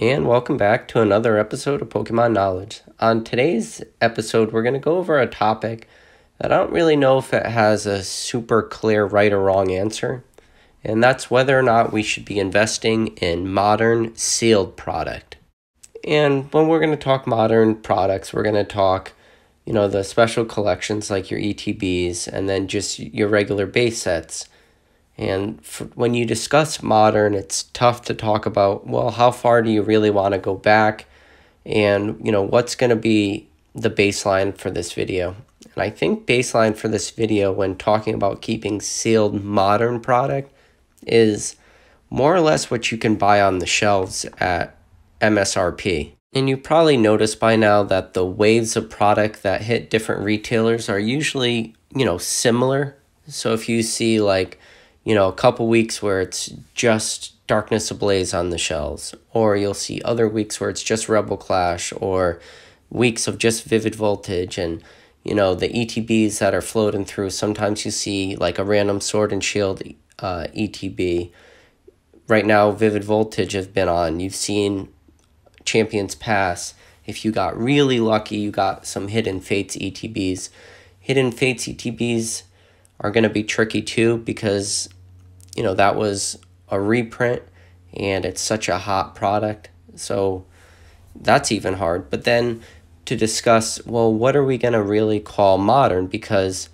And welcome back to another episode of Pokemon Knowledge. On today's episode, we're going to go over a topic that I don't really know if it has a super clear right or wrong answer, and that's whether or not we should be investing in modern sealed product. And when we're going to talk modern products, we're going to talk, the special collections like your ETBs and then just your regular base sets. And when you discuss modern, it's tough to talk about, well, how far do you really want to go back? And, what's going to be the baseline for this video? And I think baseline for this video when talking about keeping sealed modern product is more or less what you can buy on the shelves at MSRP. And you probably noticed by now that the waves of product that hit different retailers are usually, similar. So if you see a couple weeks where it's just Darkness Ablaze on the shelves, or you'll see other weeks where it's just Rebel Clash, or weeks of just Vivid Voltage, and, the ETBs that are floating through. Sometimes you see like a random Sword and Shield ETB. Right now, Vivid Voltage has been on. You've seen Champions Pass. If you got really lucky, you got some Hidden Fates ETBs. Hidden Fates ETBs are going to be tricky too because, that was a reprint and it's such a hot product. So that's even hard. But then to discuss, well, what are we going to really call modern? Because,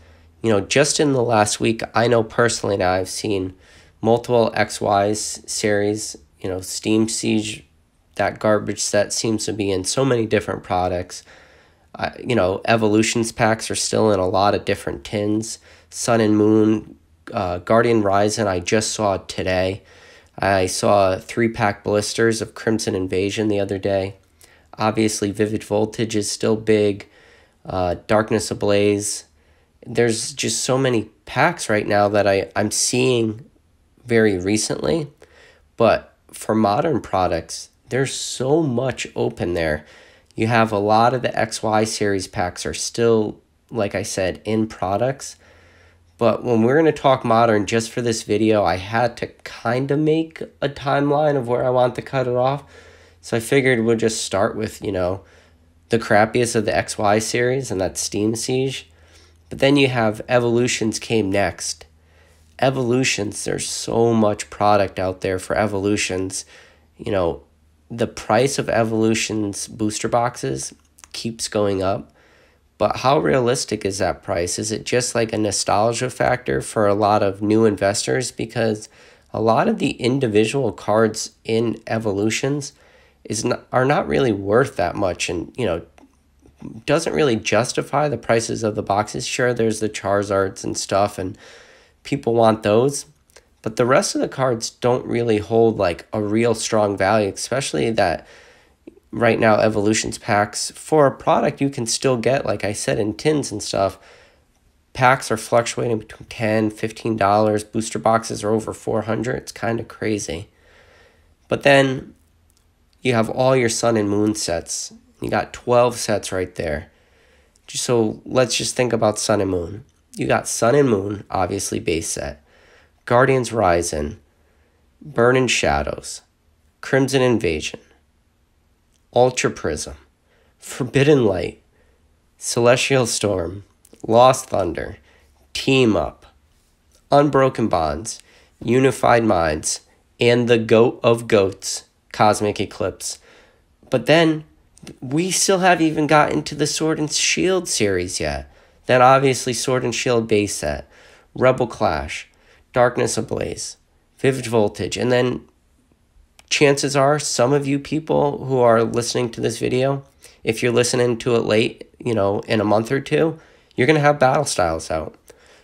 just in the last week, I know personally now I've seen multiple XY's series, Steam Siege, that garbage set seems to be in so many different products. Evolutions packs are still in a lot of different tins. Sun and Moon, Guardian Rising, I just saw today. I saw 3-pack blisters of Crimson Invasion the other day. Obviously, Vivid Voltage is still big. Darkness Ablaze. There's just so many packs right now that I'm seeing very recently. But for modern products, there's so much open there. You have a lot of the XY series packs are still, like I said, in products. But when we're going to talk modern, just for this video, I had to kind of make a timeline of where I want to cut it off. So I figured we'll just start with, the crappiest of the XY series, and that's Steam Siege. But then you have Evolutions came next. Evolutions, there's so much product out there for Evolutions. The price of Evolutions booster boxes keeps going up. But how realistic is that price? Is it just like a nostalgia factor for a lot of new investors? Because a lot of the individual cards in Evolutions are not really worth that much, and doesn't really justify the prices of the boxes. Sure, there's the Charizards and stuff, and people want those. But the rest of the cards don't really hold like a real strong value, especially that right now Evolutions packs for a product you can still get, like I said, in tins and stuff. Packs are fluctuating between $10, $15. Booster boxes are over $400. It's kind of crazy. But then you have all your Sun and Moon sets. You got 12 sets right there. So let's just think about Sun and Moon. You got Sun and Moon, obviously base set. Guardians Rising, Burning Shadows, Crimson Invasion, Ultra Prism, Forbidden Light, Celestial Storm, Lost Thunder, Team Up, Unbroken Bonds, Unified Minds, and the GOAT of GOATs, Cosmic Eclipse. But then we still haven't even gotten to the Sword and Shield series yet. Then obviously Sword and Shield base set, Rebel Clash, Darkness Ablaze, Vivid Voltage, and then chances are some of you people who are listening to this video, if you're listening to it late, in a month or two, you're going to have Battle Styles out.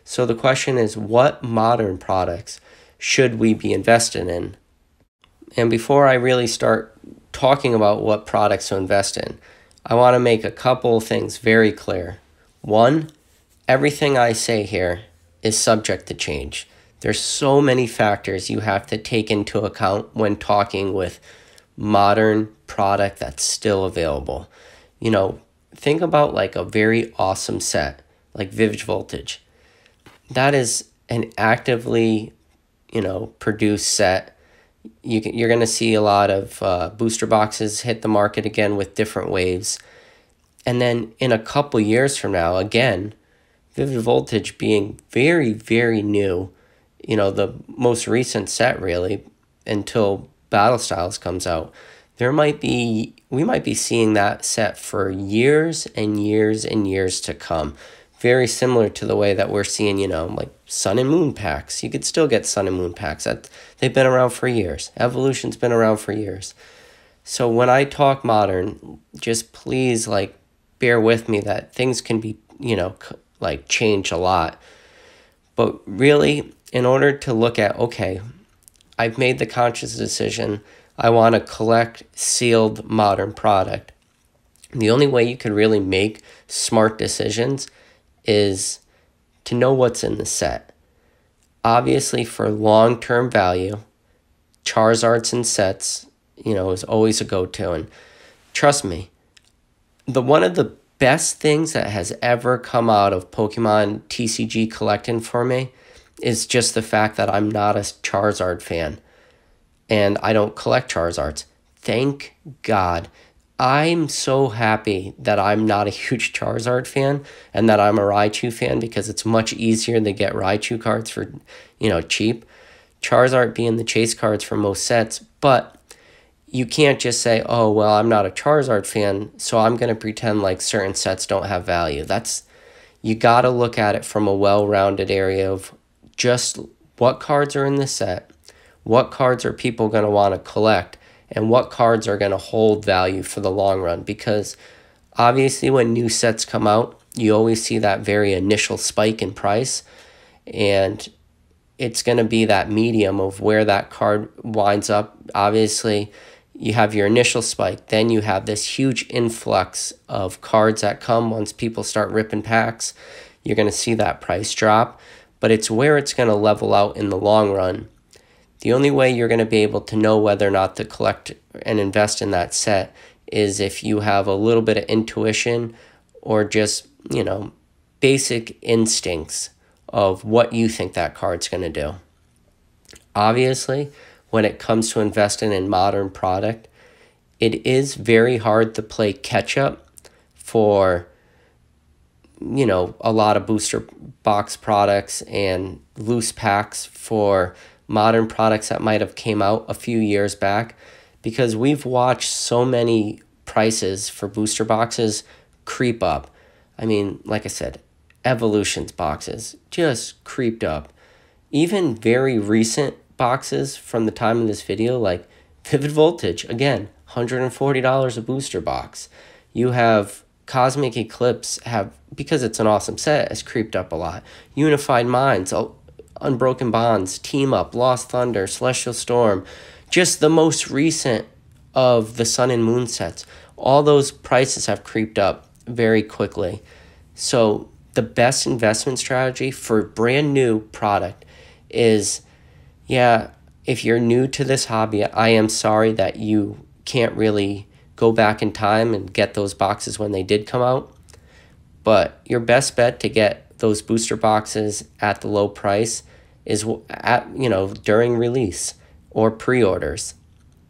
So the question is, what modern products should we be invested in? And before I really start talking about what products to invest in, I want to make a couple of things very clear. One, everything I say here is subject to change. There's so many factors you have to take into account when talking with modern product that's still available. Think about like a very awesome set, like Vivid Voltage. That is an actively, produced set you're going to see a lot of booster boxes hit the market again with different waves. And then in a couple years from now, again, Vivid Voltage being very, very new, the most recent set really, until Battle Styles comes out, we might be seeing that set for years and years and years to come. Very similar to the way that we're seeing, like Sun and Moon packs. You could still get Sun and Moon packs. They've been around for years. Evolution's been around for years. So when I talk modern, just please, bear with me that things can be, change a lot. But really, in order to look at, okay, I've made the conscious decision, I want to collect sealed modern product. The only way you can really make smart decisions is to know what's in the set. Obviously, for long-term value, Charizards and sets, is always a go-to. And trust me, one of the best things that has ever come out of Pokemon TCG collecting for me is just the fact that I'm not a Charizard fan. And I don't collect Charizards. Thank God. I'm so happy that I'm not a huge Charizard fan and that I'm a Raichu fan, because it's much easier to get Raichu cards for, cheap. Charizard being the chase cards for most sets, but you can't just say, oh, well, I'm not a Charizard fan, so I'm going to pretend like certain sets don't have value. You got to look at it from a well-rounded area of just what cards are in the set, what cards are people going to want to collect, and what cards are going to hold value for the long run. Because obviously when new sets come out, you always see that very initial spike in price, and it's going to be that medium of where that card winds up. Obviously, you have your initial spike, then you have this huge influx of cards that come once people start ripping packs. You're going to see that price drop, but it's where it's going to level out in the long run. The only way you're going to be able to know whether or not to collect and invest in that set is if you have a little bit of intuition or just, basic instincts of what you think that card's going to do. Obviously, when it comes to investing in modern product, it is very hard to play catch up for, a lot of booster box products and loose packs for modern products that might have came out a few years back, because we've watched so many prices for booster boxes creep up. I mean, like I said, Evolutions boxes just creeped up. Even very recent boxes from the time of this video, like Vivid Voltage, again, $140 a booster box. You have Cosmic Eclipse, because it's an awesome set, has creeped up a lot. Unified Minds, Unbroken Bonds, Team Up, Lost Thunder, Celestial Storm, just the most recent of the Sun and Moon sets. All those prices have creeped up very quickly. So the best investment strategy for brand new product is, if you're new to this hobby, I am sorry that you can't really go back in time and get those boxes when they did come out. But your best bet to get those booster boxes at the low price is during release or pre-orders.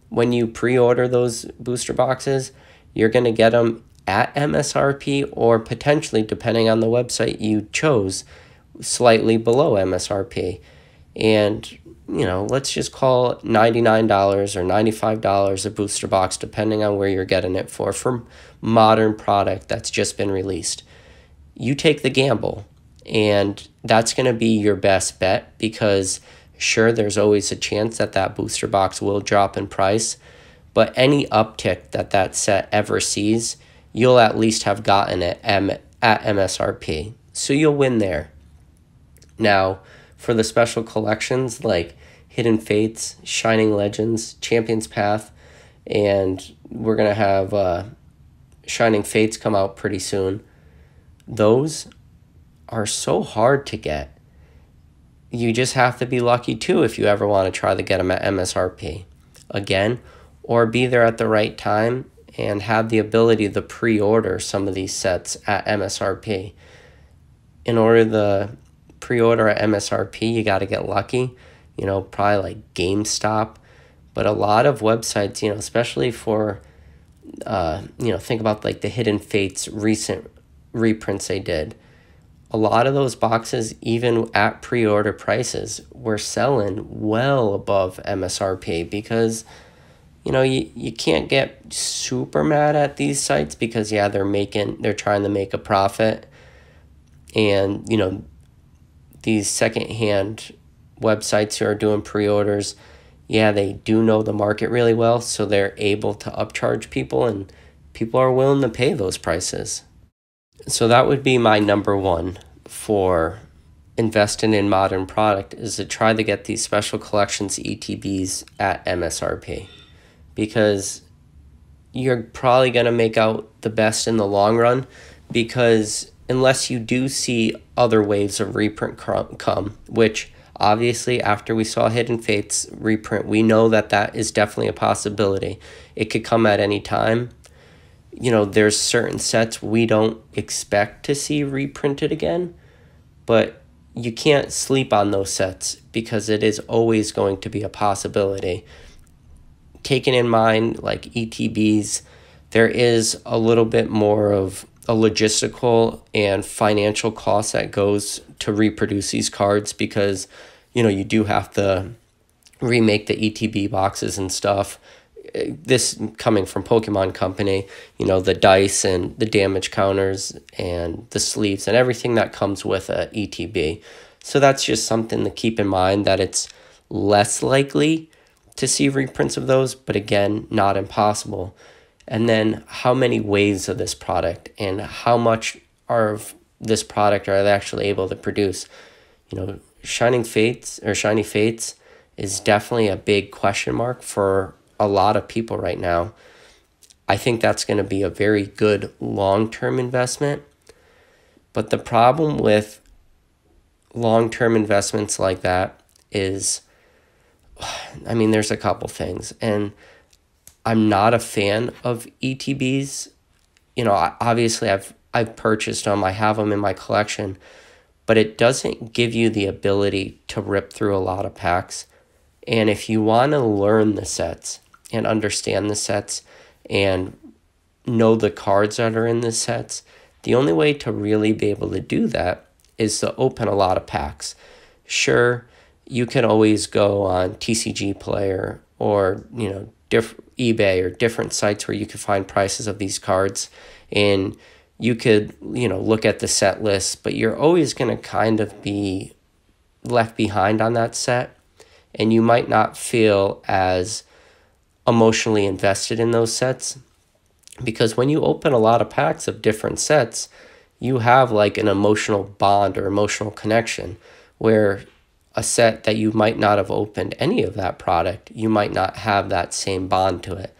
When you pre-order those booster boxes, you're going to get them at MSRP or potentially, depending on the website you chose, slightly below MSRP. And, let's just call it $99 or $95 a booster box, depending on where you're getting it for modern product that's just been released. You take the gamble, and that's going to be your best bet, because sure, there's always a chance that that booster box will drop in price, but any uptick that set ever sees, you'll at least have gotten it at MSRP. So you'll win there. Now, for the special collections like Hidden Fates, Shining Legends, Champion's Path, and we're going to have Shining Fates come out pretty soon, those are so hard to get. You just have to be lucky too if you ever want to try to get them at MSRP again, or be there at the right time and have the ability to pre-order some of these sets at MSRP. In order to pre-order at MSRP, you got to get lucky, probably like GameStop, But a lot of websites, especially for, think about like the Hidden Fates recent reprints they did. A lot of those boxes, even at pre-order prices, were selling well above MSRP because, you can't get super mad at these sites because, yeah, they're trying to make a profit. And, these secondhand websites who are doing pre-orders, yeah, they do know the market really well, so they're able to upcharge people, and people are willing to pay those prices. So that would be my number one for investing in modern product, is to try to get these special collections ETBs at MSRP, because you're probably going to make out the best in the long run, because unless you do see other waves of reprint come, which obviously after we saw Hidden Fates reprint, we know that that is definitely a possibility. It could come at any time. There's certain sets we don't expect to see reprinted again, but you can't sleep on those sets because it is always going to be a possibility. Taking in mind, like ETBs, there is a little bit more of a logistical and financial cost that goes to reproduce these cards, because, you do have to remake the ETB boxes and stuff. This coming from Pokemon Company, the dice and the damage counters and the sleeves and everything that comes with a ETB. So that's just something to keep in mind, that it's less likely to see reprints of those, but again, not impossible. And then how many waves of this product and how much of this product are they actually able to produce? Shiny Fates is definitely a big question mark for a lot of people right now. I think that's going to be a very good long-term investment. But the problem with long-term investments like that is, there's a couple things. And I'm not a fan of ETBs. Obviously I've purchased them. I have them in my collection. But it doesn't give you the ability to rip through a lot of packs. And if you want to learn the sets and understand the sets and know the cards that are in the sets, the only way to really be able to do that is to open a lot of packs. Sure, you can always go on TCG Player or, eBay or different sites where you can find prices of these cards, and you could, look at the set list, but you're always going to kind of be left behind on that set, and you might not feel as emotionally invested in those sets, because when you open a lot of packs of different sets, you have like an emotional bond or emotional connection, where a set that you might not have opened any of that product, you might not have that same bond to it.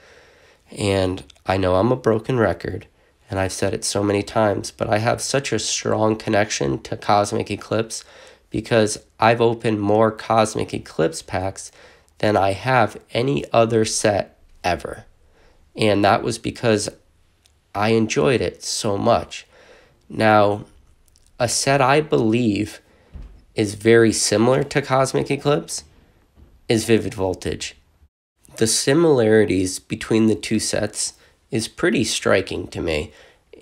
And I know I'm a broken record, and I've said it so many times, but I have such a strong connection to Cosmic Eclipse, because I've opened more Cosmic Eclipse packs than I have any other set ever. And that was because I enjoyed it so much. Now, a set I believe is very similar to Cosmic Eclipse is Vivid Voltage. The similarities between the two sets is pretty striking to me,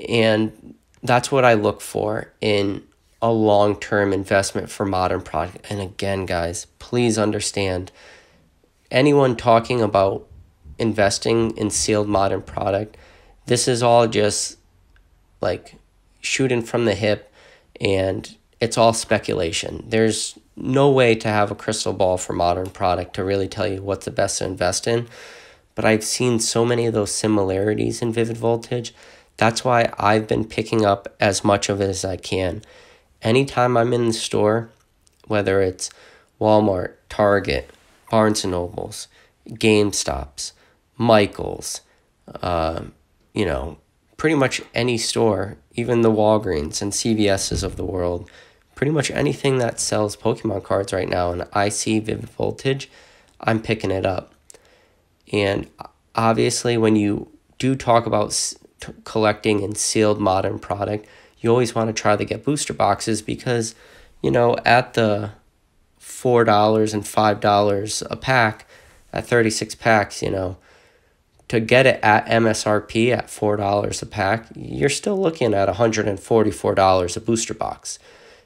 and that's what I look for in a long-term investment for modern product. And again, guys, please understand, anyone talking about investing in sealed modern product, this is all just like shooting from the hip, and it's all speculation. There's no way to have a crystal ball for modern product to really tell you what's the best to invest in. But I've seen so many of those similarities in Vivid Voltage. That's why I've been picking up as much of it as I can. Anytime I'm in the store, whether it's Walmart, Target, Barnes & Nobles, GameStops, Michaels, pretty much any store, even the Walgreens and CVS's of the world, pretty much anything that sells Pokemon cards right now, and I see Vivid Voltage, I'm picking it up. And obviously, when you do talk about collecting and sealed modern product, you always want to try to get booster boxes, because, at the $4 and $5 a pack, at 36 packs, to get it at MSRP at $4 a pack, you're still looking at $144 a booster box.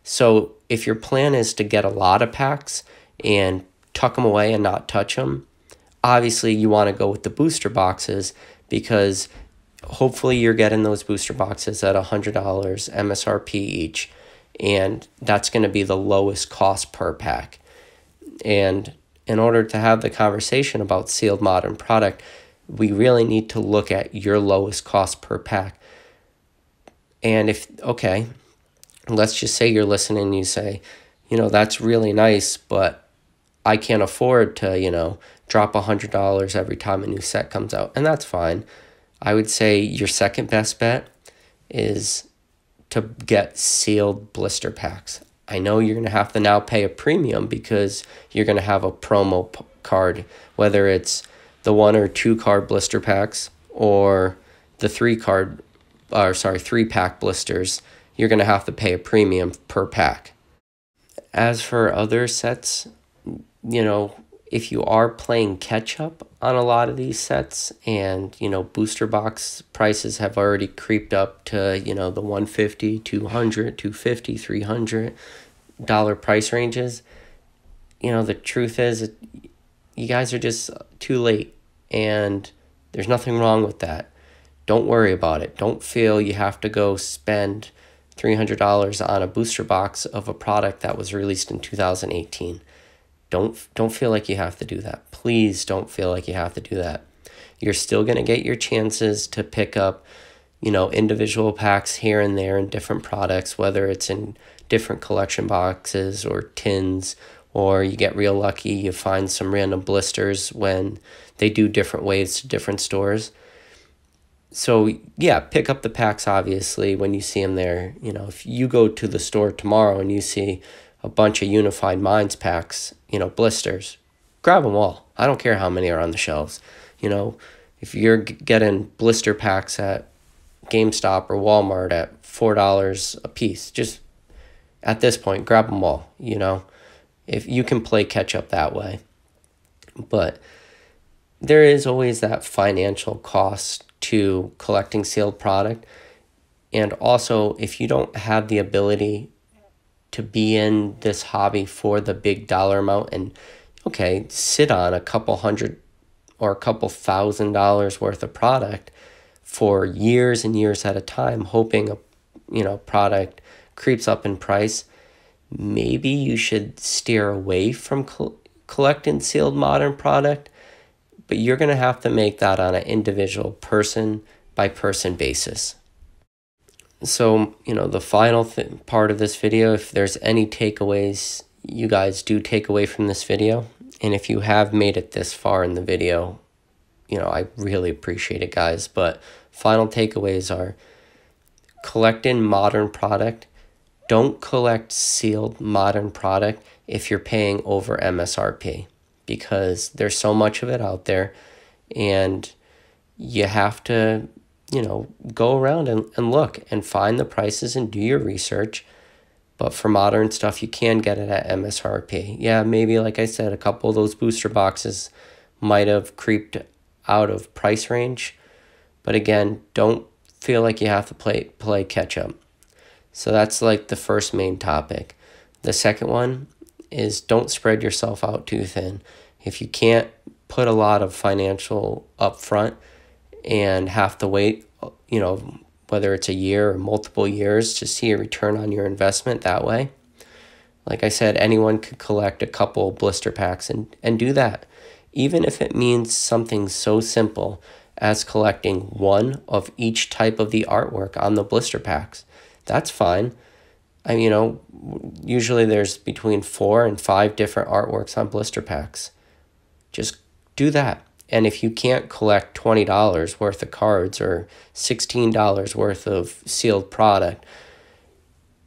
So if your plan is to get a lot of packs and tuck them away and not touch them, obviously you want to go with the booster boxes, because hopefully you're getting those booster boxes at $100 MSRP each, and that's going to be the lowest cost per pack. And in order to have the conversation about sealed modern product, we really need to look at your lowest cost per pack. And okay, let's just say you're listening and you say, that's really nice, but I can't afford to, drop $100 every time a new set comes out. And that's fine. I would say your second best bet is to get sealed blister packs. I know you're going to have to now pay a premium because you're going to have a promo card, whether it's the 1 or 2 card blister packs or the 3 pack blisters. You're going to have to pay a premium per pack. As for other sets, if you are playing catch up on a lot of these sets, and booster box prices have already creeped up to the $150, $200, $250, $300 price ranges, the truth is you guys are just too late, and there's nothing wrong with that. Don't worry about it. Don't feel you have to go spend $300 on a booster box of a product that was released in 2018. Don't feel like you have to do that. Please don't feel like you have to do that. You're still going to get your chances to pick up, individual packs here and there in different products, whether it's in different collection boxes or tins, or you get real lucky, you find some random blisters when they do different waves to different stores. So yeah, pick up the packs, obviously, when you see them there. If you go to the store tomorrow and you see a bunch of Unified Minds packs, blisters, grab them all. I don't care how many are on the shelves. If you're getting blister packs at GameStop or Walmart at $4 a piece, just at this point, grab them all, if you can play catch up that way. But there is always that financial cost to collecting sealed product. And also, if you don't have the ability to be in this hobby for the big dollar amount, and sit on a couple $100 or a couple $1,000 worth of product for years and years at a time, hoping a product creeps up in price, maybe you should steer away from collecting sealed modern product. But you're going to have to make that on an individual person by person basis. So, the final part of this video, if there's any takeaways you guys do take away from this video, and if you have made it this far in the video, I really appreciate it, guys. But final takeaways are: collecting modern product. Don't collect sealed modern product if you're paying over MSRP, because there's so much of it out there, and you have to go around and look and find the prices and do your research. But for modern stuff, you can get it at MSRP. Yeah, maybe, like I said, a couple of those booster boxes might have creeped out of price range. But again, don't feel like you have to play catch up. So that's like the first main topic. The second one is don't spread yourself out too thin. If you can't put a lot of financial upfront and have to wait, whether it's a year or multiple years to see a return on your investment that way, like I said, anyone could collect a couple blister packs and do that. Even if it means something so simple as collecting one of each type of the artwork on the blister packs, that's fine. Usually there's between 4 and 5 different artworks on blister packs. Just do that. And if you can't collect $20 worth of cards or $16 worth of sealed product,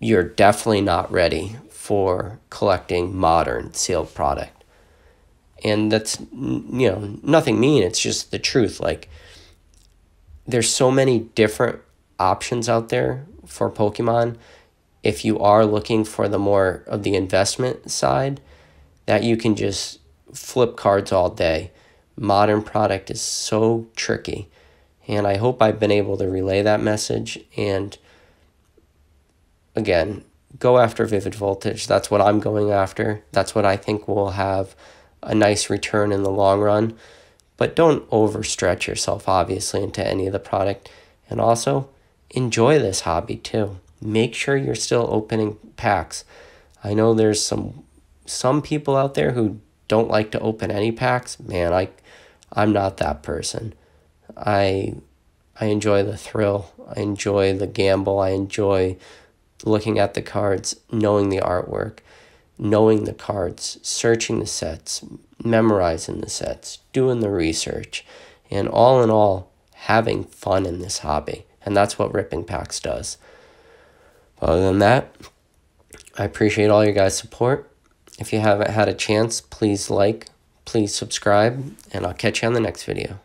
you're definitely not ready for collecting modern sealed product. And that's, nothing mean. It's just the truth. Like, there's so many different options out there for Pokemon. If you are looking for the more of the investment side, that you can just flip cards all day. modern product is so tricky. And I hope I've been able to relay that message. And again, go after Vivid Voltage. That's what I'm going after. That's what I think will have a nice return in the long run. But don't overstretch yourself, obviously, into any of the product. And also, enjoy this hobby, too. Make sure you're still opening packs. I know there's some people out there who don't like to open any packs. Man, I'm not that person. I enjoy the thrill. I enjoy the gamble. I enjoy looking at the cards, knowing the artwork, knowing the cards, searching the sets, memorizing the sets, doing the research, and all in all, having fun in this hobby. And that's what Ripping Packs does. Other than that, I appreciate all your guys' support. If you haven't had a chance, please like, please subscribe, and I'll catch you on the next video.